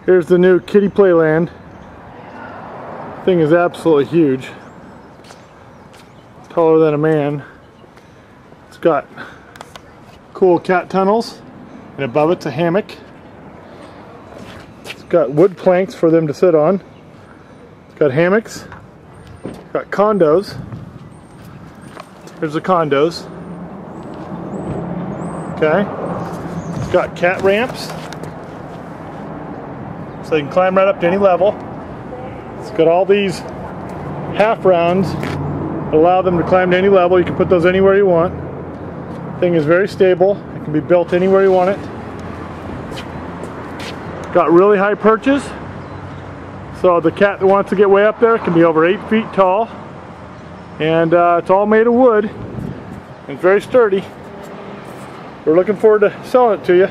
Here's the new kitty Playland. Thing is absolutely huge. Taller than a man. It's got cool cat tunnels, and above it's a hammock. It's got wood planks for them to sit on. It's got hammocks. It's got condos. Here's the condos. Okay. It's got cat ramps, so they can climb right up to any level. It's got all these half rounds that allow them to climb to any level. You can put those anywhere you want. The thing is very stable. It can be built anywhere you want it. Got really high perches, so the cat that wants to get way up there can be over 8 feet tall. And it's all made of wood and very sturdy. We're looking forward to selling it to you.